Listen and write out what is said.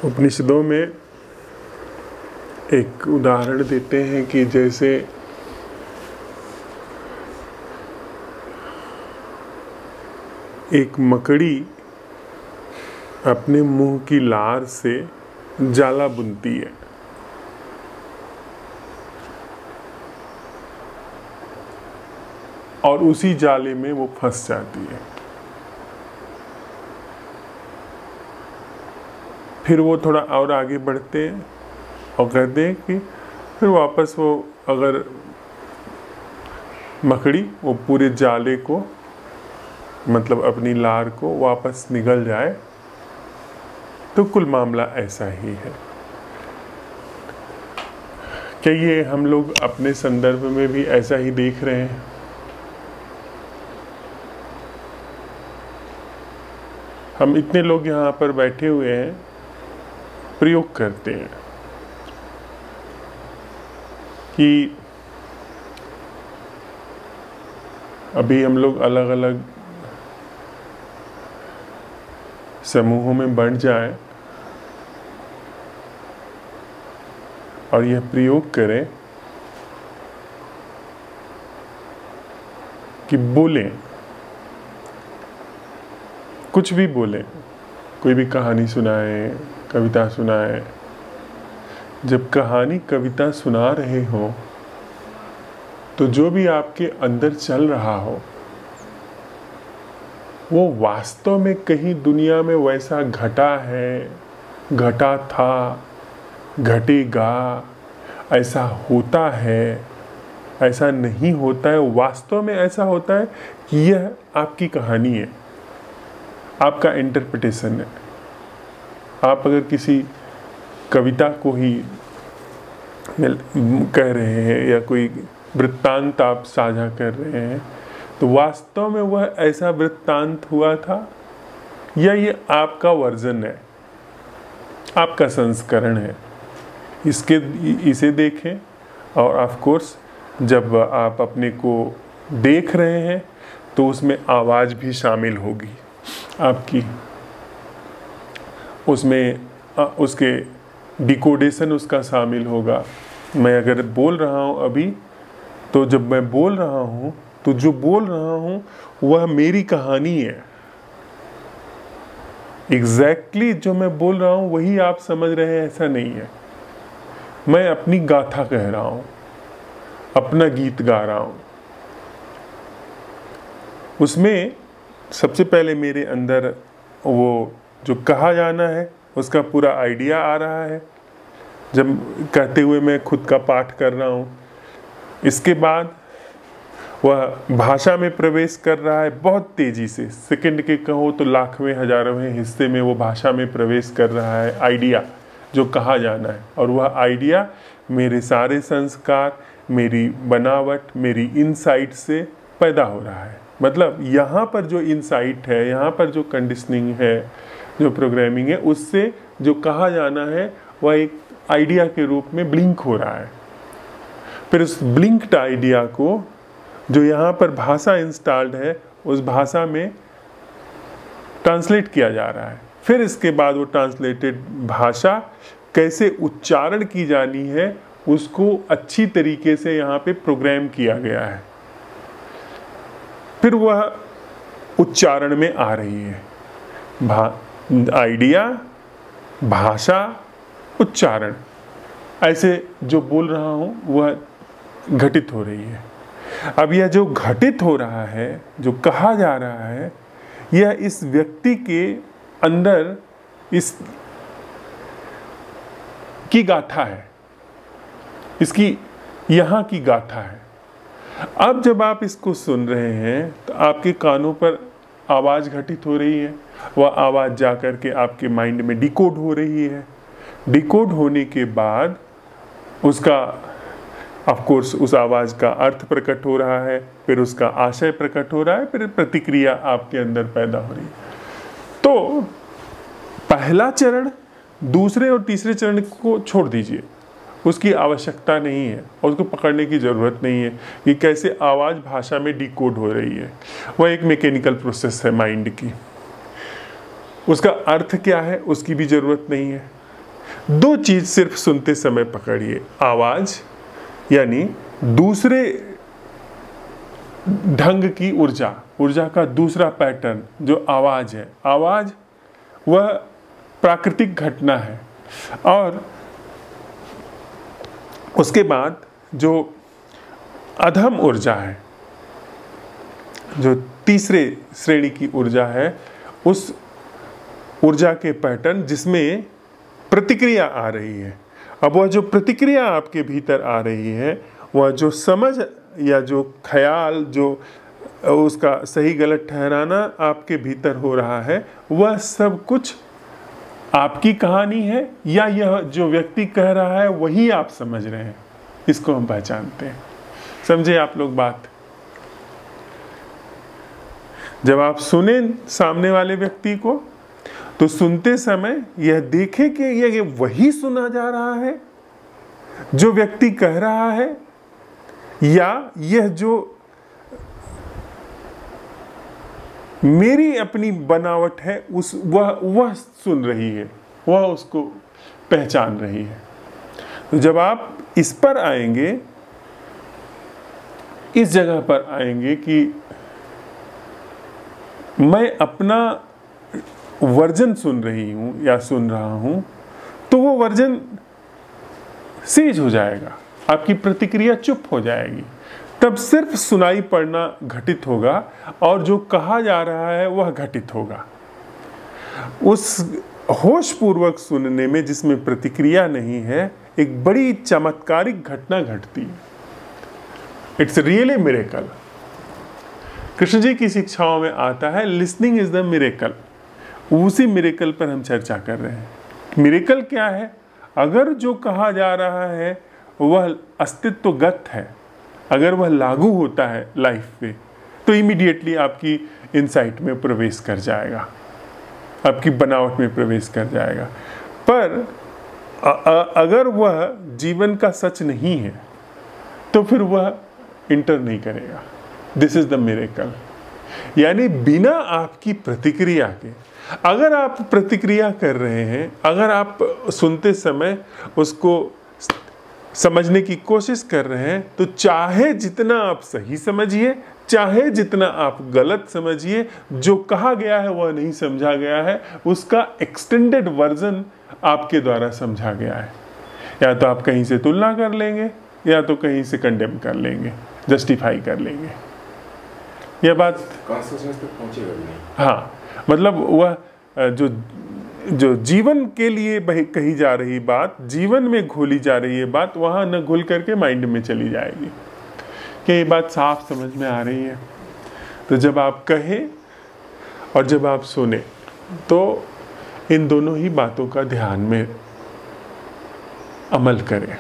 उपनिषदों में एक उदाहरण देते हैं कि जैसे एक मकड़ी अपने मुंह की लार से जाला बुनती है और उसी जाले में वो फंस जाती है। फिर वो थोड़ा और आगे बढ़ते हैं और कहते हैं कि फिर वापस वो अगर मकड़ी वो पूरे जाले को मतलब अपनी लार को वापस निगल जाए तो कुल मामला ऐसा ही है। क्या ये हम लोग अपने संदर्भ में भी ऐसा ही देख रहे हैं? हम इतने लोग यहाँ पर बैठे हुए हैं, प्रयोग करते हैं कि अभी हम लोग अलग अलग समूहों में बढ़ जाएं और यह प्रयोग करें कि बोलें, कुछ भी बोलें, कोई भी कहानी सुनाए, कविता सुनाए। जब कहानी कविता सुना रहे हो तो जो भी आपके अंदर चल रहा हो वो वास्तव में कहीं दुनिया में वैसा घटा है, घटा था, घटेगा, ऐसा होता है, ऐसा नहीं होता है। वास्तव में ऐसा होता है कि यह आपकी कहानी है, आपका इंटरप्रिटेशन है। आप अगर किसी कविता को ही कह रहे हैं या कोई वृत्तांत आप साझा कर रहे हैं तो वास्तव में वह ऐसा वृत्तांत हुआ था या ये आपका वर्जन है, आपका संस्करण है। इसे देखें और ऑफ कोर्स जब आप अपने को देख रहे हैं तो उसमें आवाज़ भी शामिल होगी आपकी, उसमें उसके डिकोडेशन उसका शामिल होगा। मैं अगर बोल रहा हूँ अभी तो जब मैं बोल रहा हूँ तो जो बोल रहा हूँ वह मेरी कहानी है। एग्जैक्टली जो मैं बोल रहा हूँ वही आप समझ रहे हैं, ऐसा नहीं है। मैं अपनी गाथा कह रहा हूँ, अपना गीत गा रहा हूँ। उसमें सबसे पहले मेरे अंदर वो जो कहा जाना है उसका पूरा आइडिया आ रहा है जब कहते हुए मैं खुद का पाठ कर रहा हूँ। इसके बाद वह भाषा में प्रवेश कर रहा है बहुत तेज़ी से, सेकंड के कहो तो लाखवें हजारवें हिस्से में वो भाषा में प्रवेश कर रहा है आइडिया जो कहा जाना है। और वह आइडिया मेरे सारे संस्कार, मेरी बनावट, मेरी इनसाइट से पैदा हो रहा है। मतलब यहाँ पर जो इनसाइट है, यहाँ पर जो कंडीशनिंग है, जो प्रोग्रामिंग है, उससे जो कहा जाना है वह एक आइडिया के रूप में ब्लिंक हो रहा है। फिर उस ब्लिंक्ड आइडिया को जो यहाँ पर भाषा इंस्टॉल्ड है उस भाषा में ट्रांसलेट किया जा रहा है। फिर इसके बाद वो ट्रांसलेटेड भाषा कैसे उच्चारण की जानी है उसको अच्छी तरीके से यहाँ पे प्रोग्राम किया गया है। फिर वह उच्चारण में आ रही है, आइडिया, भाषा, उच्चारण, ऐसे जो बोल रहा हूँ वह घटित हो रही है। अब यह जो घटित हो रहा है, जो कहा जा रहा है, यह इस व्यक्ति के अंदर इस की गाथा है, इसकी यहाँ की गाथा है। अब जब आप इसको सुन रहे हैं तो आपके कानों पर आवाज़ घटित हो रही है, वह आवाज़ जा कर के आपके माइंड में डिकोड हो रही है। डिकोड होने के बाद उसका ऑफ कोर्स उस आवाज़ का अर्थ प्रकट हो रहा है, फिर उसका आशय प्रकट हो रहा है, फिर प्रतिक्रिया आपके अंदर पैदा हो रही है। तो पहला चरण, दूसरे और तीसरे चरण को छोड़ दीजिए, उसकी आवश्यकता नहीं है और उसको पकड़ने की ज़रूरत नहीं है कि कैसे आवाज़ भाषा में डिकोड हो रही है। वह एक मैकेनिकल प्रोसेस है माइंड की, उसका अर्थ क्या है उसकी भी ज़रूरत नहीं है। दो चीज सिर्फ सुनते समय पकड़िए, आवाज यानी दूसरे ढंग की ऊर्जा का दूसरा पैटर्न जो आवाज है। आवाज वह प्राकृतिक घटना है। और उसके बाद जो अधम ऊर्जा है, जो तीसरे श्रेणी की ऊर्जा है, उस ऊर्जा के पैटर्न जिसमें प्रतिक्रिया आ रही है। अब वह जो प्रतिक्रिया आपके भीतर आ रही है, वह जो समझ या जो ख्याल, जो उसका सही गलत ठहराना आपके भीतर हो रहा है, वह सब कुछ आपकी कहानी है या यह जो व्यक्ति कह रहा है वही आप समझ रहे हैं। इसको हम पहचानते हैं। समझे आप लोग बात? जब आप सुने सामने वाले व्यक्ति को, तो सुनते समय यह देखें कि यह वही सुना जा रहा है जो व्यक्ति कह रहा है, या यह जो मेरी अपनी बनावट है वह सुन रही है, वह उसको पहचान रही है। तो जब आप इस पर आएंगे, इस जगह पर आएंगे कि मैं अपना वर्जन सुन रही हूं या सुन रहा हूं, तो वो वर्जन सीज हो जाएगा, आपकी प्रतिक्रिया चुप हो जाएगी। तब सिर्फ सुनाई पड़ना घटित होगा और जो कहा जा रहा है वह घटित होगा। उस होशपूर्वक सुनने में जिसमें प्रतिक्रिया नहीं है, एक बड़ी चमत्कारिक घटना घटती है। It's really miracle. Krishna ji की शिक्षाओं में आता है लिसनिंग इज द मिरेकल। उसी मिरेकल पर हम चर्चा कर रहे हैं। मिरेकल क्या है? अगर जो कहा जा रहा है वह अस्तित्वगत है, अगर वह लागू होता है लाइफ पे, तो इमीडिएटली आपकी इनसाइट में प्रवेश कर जाएगा, आपकी बनावट में प्रवेश कर जाएगा। पर अगर वह जीवन का सच नहीं है, तो फिर वह इंटर नहीं करेगा। This is the miracle. यानी बिना आपकी प्रतिक्रिया के, अगर आप प्रतिक्रिया कर रहे हैं, अगर आप सुनते समय उसको समझने की कोशिश कर रहे हैं, तो चाहे जितना आप सही समझिए, चाहे जितना आप गलत समझिए, जो कहा गया है वह नहीं समझा गया है, उसका एक्सटेंडेड वर्जन आपके द्वारा समझा गया है। या तो आप कहीं से तुलना कर लेंगे, या तो कहीं से कंडेम कर लेंगे, जस्टिफाई कर लेंगे। यह बात कॉन्शियसनेस तक पहुंचेगा नहीं। हाँ, मतलब वह जो जीवन के लिए कही जा रही बात, जीवन में घोली जा रही है बात, वहाँ न घुल करके माइंड में चली जाएगी कि ये बात साफ समझ में आ रही है। तो जब आप कहें और जब आप सुने, तो इन दोनों ही बातों का ध्यान में अमल करें।